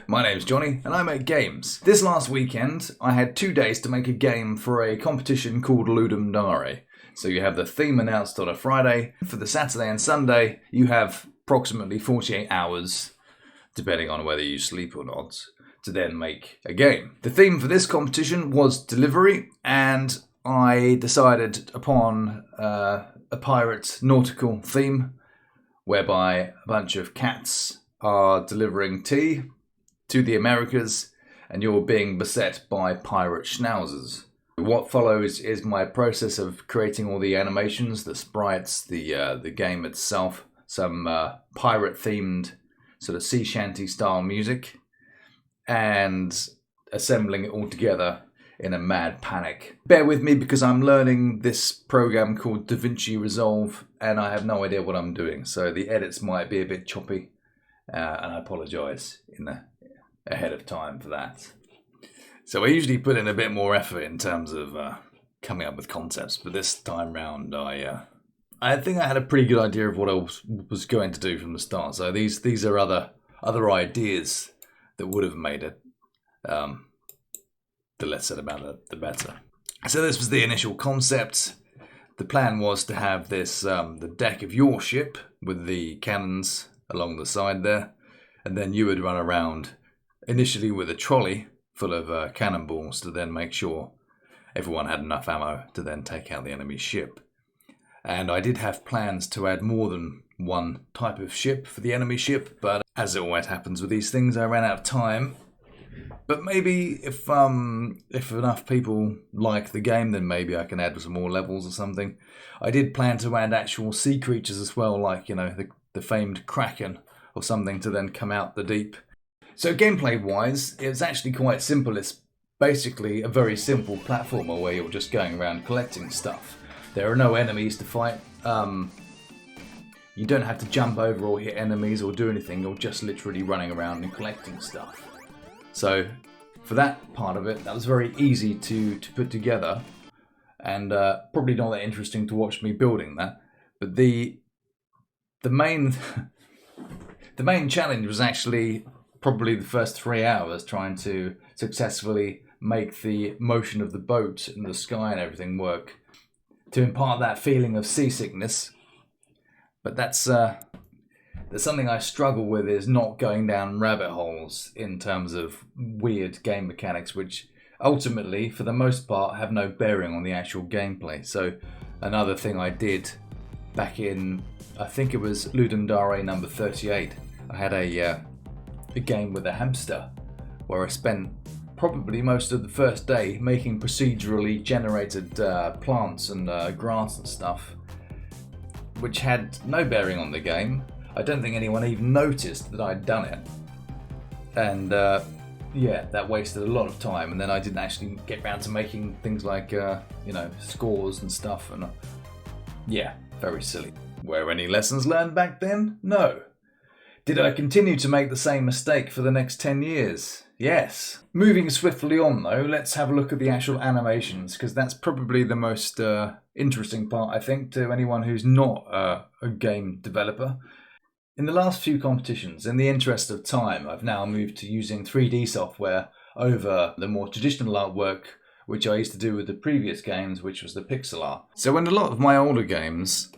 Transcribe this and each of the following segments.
My name's Johnny and I make games. This last weekend I had 2 days to make a game for a competition called Ludum Dare. So you have the theme announced on a Friday. For the Saturday and Sunday you have approximately 48 hours, depending on whether you sleep or not, to then make a game. The theme for this competition was delivery, and I decided upon a pirate nautical theme whereby a bunch of cats are delivering tea to the Americas and you're being beset by pirate schnauzers. What follows is my process of creating all the animations, the sprites, the game itself, some pirate themed sort of sea shanty style music, and assembling it all together in a mad panic. Bear with me because I'm learning this program called DaVinci Resolve and I have no idea what I'm doing, so the edits might be a bit choppy and I apologise ahead of time for that. So I usually put in a bit more effort in terms of coming up with concepts, but this time round I think I had a pretty good idea of what I was going to do from the start. So these are other ideas that would have made it. The less said about it, the better. So this was the initial concept. The plan was to have this the deck of your ship with the cannons along the side there, and then you would run around initially with a trolley full of cannonballs to then make sure everyone had enough ammo to then take out the enemy ship. And I did have plans to add more than one type of ship for the enemy ship, but as it always happens with these things, I ran out of time. But maybe if enough people like the game, then maybe I can add some more levels or something. I did plan to add actual sea creatures as well, like, you know, the famed Kraken or something to then come out the deep. So gameplay-wise, it's actually quite simple. It's basically a very simple platformer where you're just going around collecting stuff. There are no enemies to fight. You don't have to jump over or hit enemies or do anything. You're just literally running around and collecting stuff. So for that part of it, that was very easy to put together, and probably not that interesting to watch me building that. But the main challenge was actually probably the first 3 hours trying to successfully make the motion of the boat and the sky and everything work to impart that feeling of seasickness. But that's something I struggle with, is not going down rabbit holes in terms of weird game mechanics, which ultimately, for the most part, have no bearing on the actual gameplay. So another thing I did back in, I think it was Ludum Dare number 38, I had a game with a hamster where I spent probably most of the first day making procedurally generated plants and grass and stuff, which had no bearing on the game. I don't think anyone even noticed that I'd done it. And yeah, that wasted a lot of time, and then I didn't actually get around to making things like, you know, scores and stuff, and yeah, very silly. Were any lessons learned back then? No. Did I continue to make the same mistake for the next 10 years? Yes. Moving swiftly on though, let's have a look at the actual animations, because that's probably the most interesting part, I think, to anyone who's not a game developer. In the last few competitions, in the interest of time, I've now moved to using 3D software over the more traditional artwork, which I used to do with the previous games, which was the pixel art. So in a lot of my older games,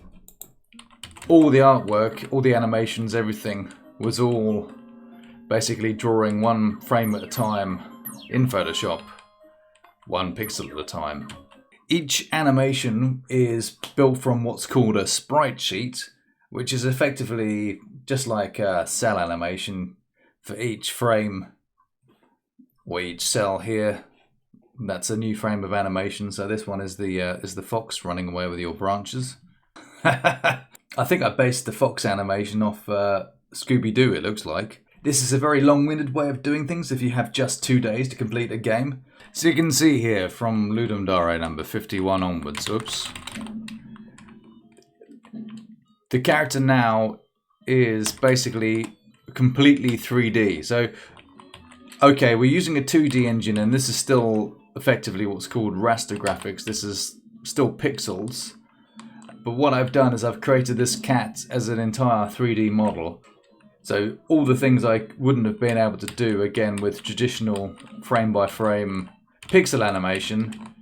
all the artwork, all the animations, everything was all basically drawing one frame at a time in Photoshop, one pixel at a time. Each animation is built from what's called a sprite sheet, which is effectively just like a cell animation for each frame, or each cell here. That's a new frame of animation. So this one is the fox running away with your branches. I think I based the fox animation off Scooby-Doo, it looks like. This is a very long-winded way of doing things if you have just 2 days to complete a game. So you can see here from Ludum Dare number 51 onwards, oops. The character now is basically completely 3D. So, okay, we're using a 2D engine and this is still effectively what's called raster graphics. This is still pixels. But what I've done is I've created this cat as an entire 3D model. So all the things I wouldn't have been able to do again with traditional frame-by-frame pixel animation,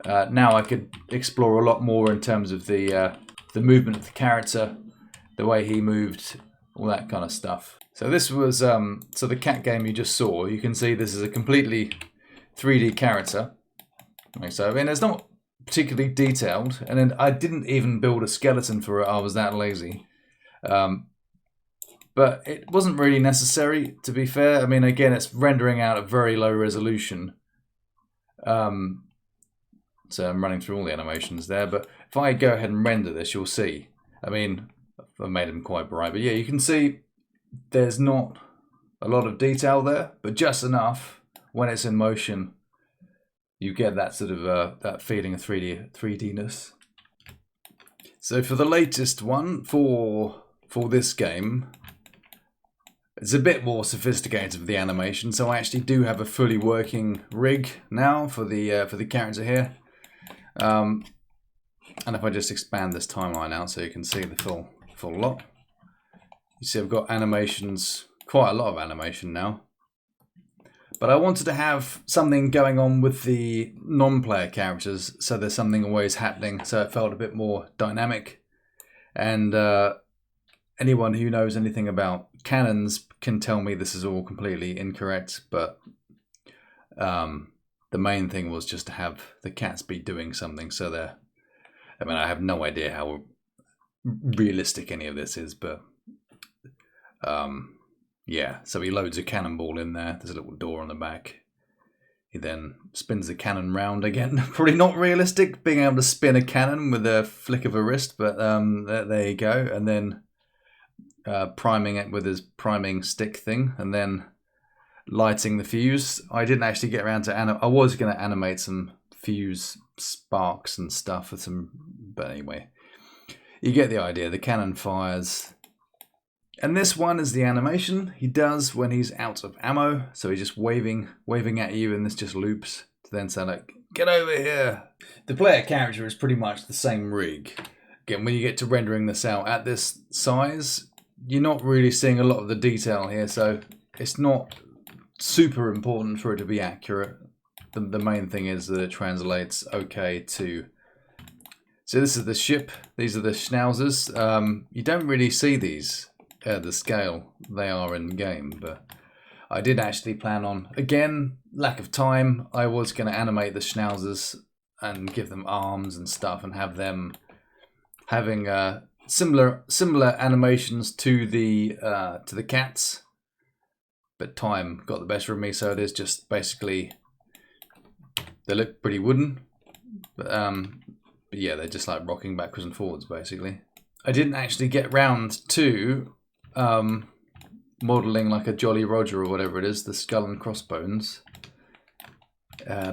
now I could explore a lot more in terms of the movement of the character, the way he moved, all that kind of stuff. So this was so the cat game you just saw. You can see this is a completely 3D character. So I mean, it's not particularly detailed, and then I didn't even build a skeleton for it. I was that lazy. But it wasn't really necessary, to be fair. I mean, again, it's rendering out at very low resolution. So I'm running through all the animations there. But if I go ahead and render this, you'll see. I mean, I've made them quite bright. But yeah, you can see there's not a lot of detail there, but just enough when it's in motion. You get that sort of that feeling of 3D-ness. So for the latest one, for this game, it's a bit more sophisticated with the animation, so I actually do have a fully working rig now for the character here. And if I just expand this timeline out so you can see the full lot, you see I've got animations, quite a lot of animation now. But I wanted to have something going on with the non-player characters, so there's something always happening, so it felt a bit more dynamic. And anyone who knows anything about canons can tell me this is all completely incorrect, but the main thing was just to have the cats be doing something. So they're, I mean, I have no idea how realistic any of this is, but yeah. So he loads a cannonball in there. There's a little door on the back. He then spins the cannon round again. Probably not realistic, being able to spin a cannon with a flick of a wrist, but there you go. And then priming it with his priming stick thing, and then lighting the fuse. I didn't actually get around to I was going to animate some fuse sparks and stuff with some, but anyway, you get the idea. The cannon fires, and this one is the animation he does when he's out of ammo. So he's just waving at you, and this just loops to then say like, "Get over here." The player character is pretty much the same rig. Again, when you get to rendering this out at this size, you're not really seeing a lot of the detail here, so it's not super important for it to be accurate. The main thing is that it translates okay to... So this is the ship, these are the schnauzers. You don't really see these at the scale they are in game, but I did actually plan on, again, lack of time, I was going to animate the schnauzers and give them arms and stuff and have them having similar animations to the cats, but time got the best of me. So it is just basically, they look pretty wooden, but yeah, they're just like rocking backwards and forwards basically. I didn't actually get round to modelling like a Jolly Roger or whatever it is, the skull and crossbones.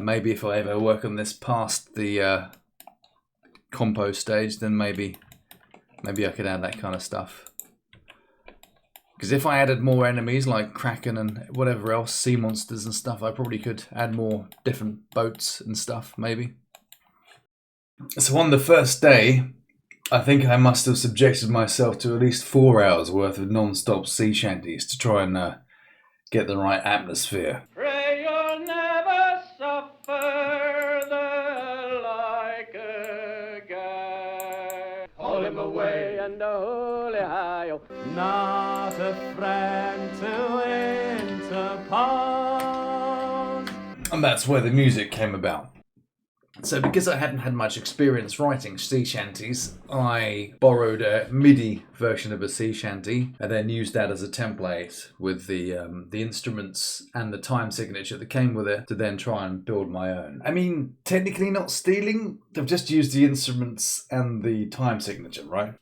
Maybe if I ever work on this past the compo stage, then maybe I could add that kind of stuff. Because if I added more enemies like Kraken and whatever else, sea monsters and stuff, I probably could add more different boats and stuff, maybe. So on the first day, I think I must have subjected myself to at least 4 hours worth of non-stop sea shanties to try and get the right atmosphere. Pray you'll never suffer the like again. Haul him away and a holy high, not a friend to interpose. And that's where the music came about. So because I hadn't had much experience writing sea shanties, I borrowed a MIDI version of a sea shanty and then used that as a template with the instruments and the time signature that came with it to then try and build my own. I mean, technically not stealing, I've just used the instruments and the time signature, right?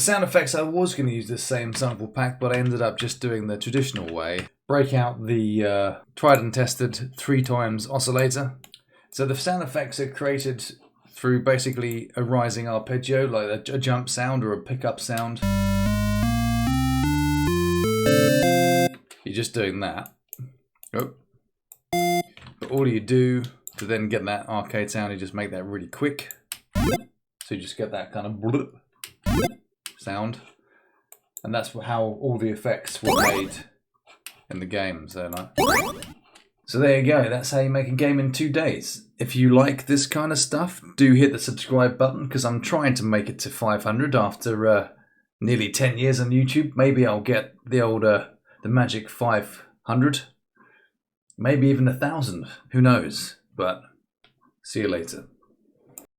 sound effects, I was going to use this same sample pack, but I ended up just doing the traditional way. Break out the tried and tested 3 times oscillator. So the sound effects are created through basically a rising arpeggio, like a jump sound or a pickup sound. You're just doing that. Oh. But all you do to then get that arcade sound, you just make that really quick. So you just get that kind of bloop sound. And that's how all the effects were made in the game. So there you go. That's how you make a game in 2 days. If you like this kind of stuff, do hit the subscribe button, because I'm trying to make it to 500 after nearly 10 years on YouTube. Maybe I'll get the magic 500. Maybe even 1,000. Who knows? But see you later.